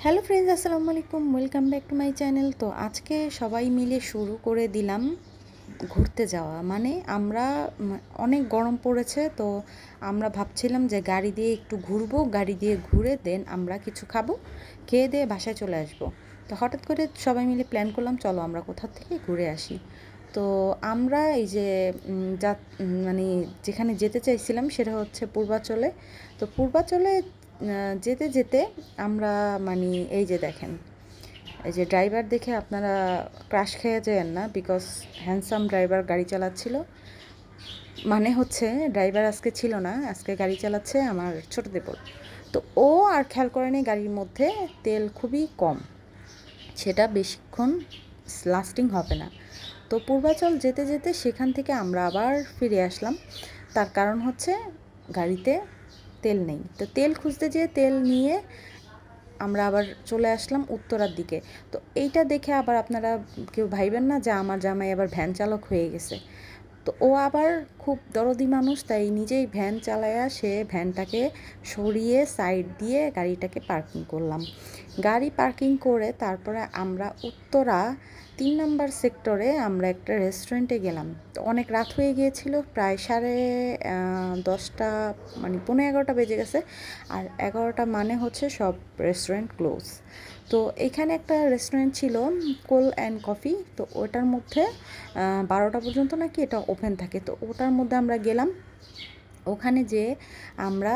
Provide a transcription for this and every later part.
Hello friends, আসসালামু আলাইকুম। Welcome back to my channel. তো আজকে সবাই মিলে শুরু করে দিলাম ঘুরতে যাওয়া। মানে আমরা অনেক গরম পড়েছে, তো আমরা ভাবছিলাম যে গাড়ি দিয়ে একটু ঘুরবো, গাড়ি দিয়ে ঘুরে দেন আমরা কিছু খাবো, খেয়ে দিয়ে বাসায় চলে আসবো। তো হঠাৎ করে সবাই মিলে প্ল্যান করলাম, চলো আমরা কোথাও থেকে ঘুরে আসি। তো আমরা এই যে মানে যেখানে যেতে চাইছিলাম সেটা হচ্ছে পূর্বাচলে। তো পূর্বাচলে যেতে যেতে আমরা মানে এই যে দেখেন, এই যে ড্রাইভার দেখে আপনারা ক্রাশ খেয়ে যান না, বিকজ হ্যান্ডসাম ড্রাইভার গাড়ি চালাচ্ছিল। মানে হচ্ছে ড্রাইভার আজকে ছিল না, আজকে গাড়ি চালাচ্ছে আমার ছোট দেবর। তো ও আর খেয়াল করেনি গাড়ির মধ্যে তেল খুবই কম, সেটা বেশিক্ষণ লাস্টিং হবে না। তো পূর্বাচল যেতে যেতে সেখান থেকে আমরা আবার ফিরে আসলাম। তার কারণ হচ্ছে গাড়িতে তেল নেই। তো তেল খুঁজতে যেয়ে তেল নিয়ে আমরা আবার চলে আসলাম উত্তরার দিকে। তো এইটা দেখে আবার আপনারা কেউ ভাইবেন না যে আমার জামাই আবার ভ্যান চালক হয়ে গেছে। তো ও আবার খুব দরদি মানুষ, তাই নিজেই ভ্যান চালায়া সে ভ্যানটাকে সরিয়ে সাইড দিয়ে গাড়িটাকে পার্কিং করলাম। গাড়ি পার্কিং করে তারপরে আমরা উত্তরা 3 নম্বর সেক্টরে আমরা একটা রেস্টুরেন্টে গেলাম। তো অনেক রাত হয়ে গিয়েছিল, প্রায় 10:30, মানে 11:15 বেজে গেছে। আর 11টা মানে হচ্ছে সব রেস্টুরেন্ট ক্লোজ। তো এখানে একটা রেস্টুরেন্ট ছিল কোল অ্যান্ড কফি, তো ওটার মধ্যে 12টা পর্যন্ত নাকি এটা ওপেন থাকে। তো ওটার মধ্যে আমরা গেলাম। ওখানে যেয়ে আমরা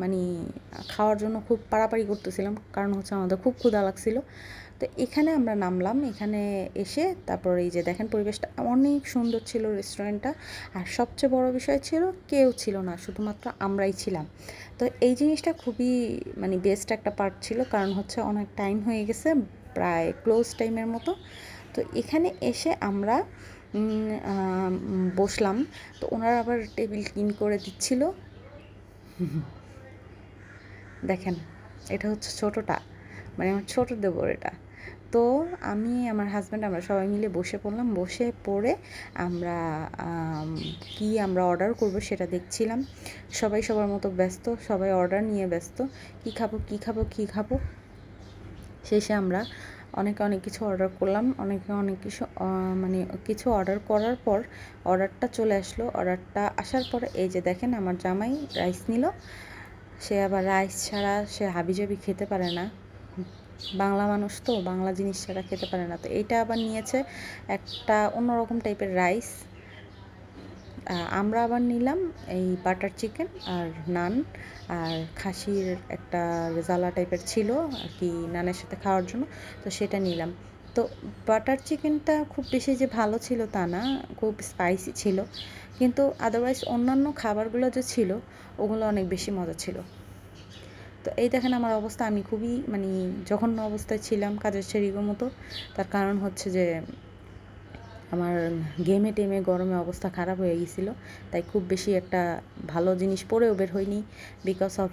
মানে খাওয়ার জন্য খুব পাড়াপাড়ি করতেছিলাম, কারণ হচ্ছে আমাদের খুব ক্ষুধা লাগছিল। তো এখানে আমরা নামলাম। এখানে এসে তারপর এই যে দেখেন পরিবেশটা অনেক সুন্দর ছিল রেস্টুরেন্টটা। আর সবচেয়ে বড় বিষয় ছিল কেউ ছিল না, শুধুমাত্র আমরাই ছিলাম। তো এই জিনিসটা খুবই মানে বেস্ট একটা পার্ট ছিল, কারণ হচ্ছে অনেক টাইম হয়ে গেছে, প্রায় ক্লোজ টাইমের মতো। তো এখানে এসে আমরা বসলাম। তো ওনারা আবার টেবিল ক্লিন করে দিচ্ছিল। দেখেন, এটা হচ্ছে ছোটোটা, মানে আমার ছোটো দেবর এটা। তো আমি আমার হাজব্যান্ড আমরা সবাই মিলে বসে পড়লাম। বসে পড়ে আমরা কি আমরা অর্ডার করব সেটা দেখছিলাম। সবাই সবার মতো ব্যস্ত, সবাই অর্ডার নিয়ে ব্যস্ত, কী খাবো কী খাবো কী খাবো। শেষে আমরা অনেকে অনেক কিছু অর্ডার করলাম, অনেকে অনেক কিছু মানে কিছু অর্ডার করার পর অর্ডারটা চলে আসলো। অর্ডারটা আসার পরে এই যে দেখেন আমার জামাই রাইস নিল। সে আবার রাইস ছাড়া সে হাবিজাবি খেতে পারে না, বাংলা মানুষ তো বাংলা জিনিস ছাড়া খেতে পারে না। তো এইটা আবার নিয়েছে একটা অন্যরকম টাইপের রাইস। আমরা আবার নিলাম এই বাটার চিকেন আর নান, আর খাসির একটা রেজালা টাইপের ছিল আর কি নানের সাথে খাওয়ার জন্য, তো সেটা নিলাম। তো বাটার চিকেনটা খুব বেশি যে ভালো ছিল তা না, খুব স্পাইসি ছিল, কিন্তু আদারওয়াইজ অন্যান্য খাবারগুলো যে ছিল ওগুলো অনেক বেশি মজা ছিল। তো এই দেখেন আমার অবস্থা, আমি খুবই মানে জঘন্য অবস্থায় ছিলাম, কাজের ছেড়িগো মতো। তার কারণ হচ্ছে যে আমার গেমে টেমে গরমে অবস্থা খারাপ হয়ে গিয়েছিলো, তাই খুব বেশি একটা ভালো জিনিস পরেও বের হয়নি, বিকজ অফ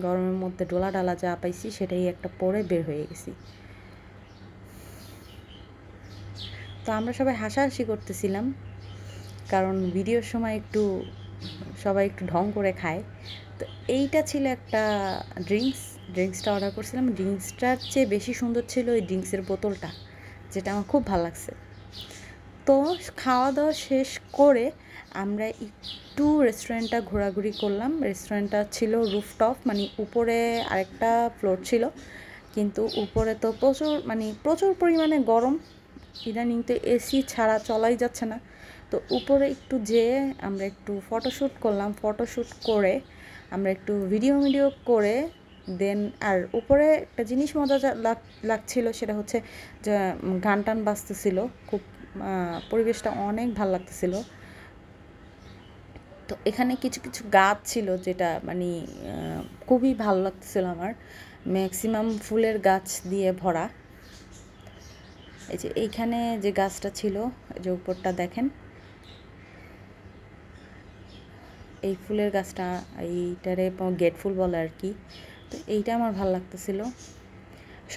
গরমের মধ্যে ডোলা ডালা যা পাইছি সেটাই একটা পরে বের হয়ে গেছি। তো আমরা সবাই হাসাহাসি করতেছিলাম, কারণ ভিডিওর সময় একটু সবাই একটু ঢং করে খায়। তো এইটা ছিল একটা ড্রিঙ্কসটা অর্ডার করছিলাম। ড্রিঙ্কসটার চেয়ে বেশি সুন্দর ছিল ওই ড্রিঙ্কসের বোতলটা, যেটা আমার খুব ভালো লাগছে। তো খাওয়া দাওয়া শেষ করে আমরা একটু রেস্টুরেন্টটা ঘোরাঘুরি করলাম। রেস্টুরেন্টটা ছিল রুফটপ, মানে উপরে আরেকটা ফ্লোর ছিল, কিন্তু উপরে তো প্রচুর পরিমাণে গরম, ইদানিং তো এসি ছাড়া চলাই যাচ্ছে না। তো উপরে একটু যেয়ে আমরা একটু ফটোশ্যুট করলাম। ফটোশ্যুট করে আমরা একটু ভিডিও করে দেন, আর উপরে একটা জিনিস মজা লাগছিল, সেটা হচ্ছে যে গান টান বাজতেছিল খুব, পরিবেশটা অনেক ভালো লাগতেছিল। তো এখানে কিছু কিছু গাছ ছিল যেটা মানে খুবই ভালো লাগতেছিল আমার, ম্যাক্সিমাম ফুলের গাছ দিয়ে ভরা। এই যে এইখানে যে গাছটা ছিল, এই যে উপরটা দেখেন, এই ফুলের গাছটা, এইটারে গেট ফুল বলে আর কি। তো এইটা আমার ভালো লাগতেছিল।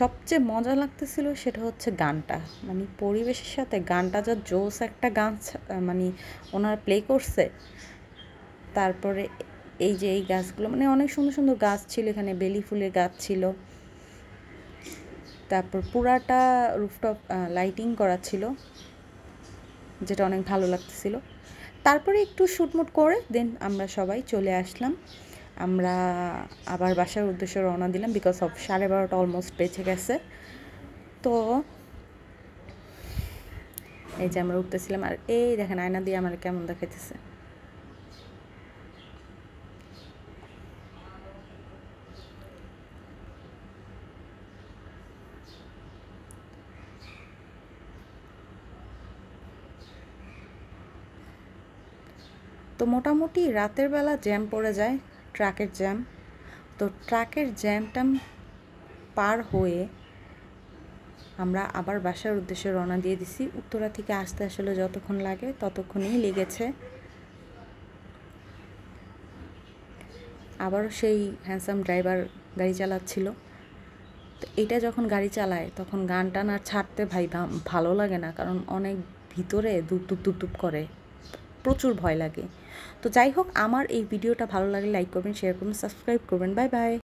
সবচেয়ে মজা লাগতেছিল সেটা হচ্ছে গানটা, মানে পরিবেশের সাথে গানটা যা জোস একটা গান, মানে ওনারা প্লে করছে। তারপরে এই যে এই গাছগুলো, মানে অনেক সুন্দর সুন্দর গাছ ছিল এখানে, বেলি ফুলের গাছ ছিল। তারপর পুরাটা রুফটপ লাইটিং করা ছিল, যেটা অনেক ভালো লাগতেছিল। তারপরে একটু শুটমুট করে দেন আমরা সবাই চলে আসলাম। আমরা আবার বাসার উদ্দেশ্যে রওনা দিলাম, বিকজ অফ 12:30 অলমোস্ট বেঁচে গেছে। তো এই যে আমরা উঠতেছিলাম, আর এই দেখেন আয়না দিয়ে আমার কেমন দেখাইতেছে। তো মোটামুটি রাতের বেলা জ্যাম পড়ে যায়, ট্রাকের জ্যাম। তো ট্রাকের জ্যামটা পার হয়ে আমরা আবার বাসার উদ্দেশ্যে রওনা দিয়ে দিছি। উত্তরা থেকে আসতে আসলে যতক্ষণ লাগে ততক্ষণই লেগেছে। আবারও সেই হ্যান্ডসাম ড্রাইভার গাড়ি চালাচ্ছিল। তো এটা যখন গাড়ি চালায় তখন গান টান আর ছাড়তে ভালো লাগে না, কারণ অনেক ভিতরে দুপ দুপ দুপ দুপ করে, প্রচুর ভয় লাগে। তো যাই হোক, আমার এই ভিডিওটা ভালো লাগলে লাইক করবেন, শেয়ার করবেন, সাবস্ক্রাইব করবেন। Bye bye.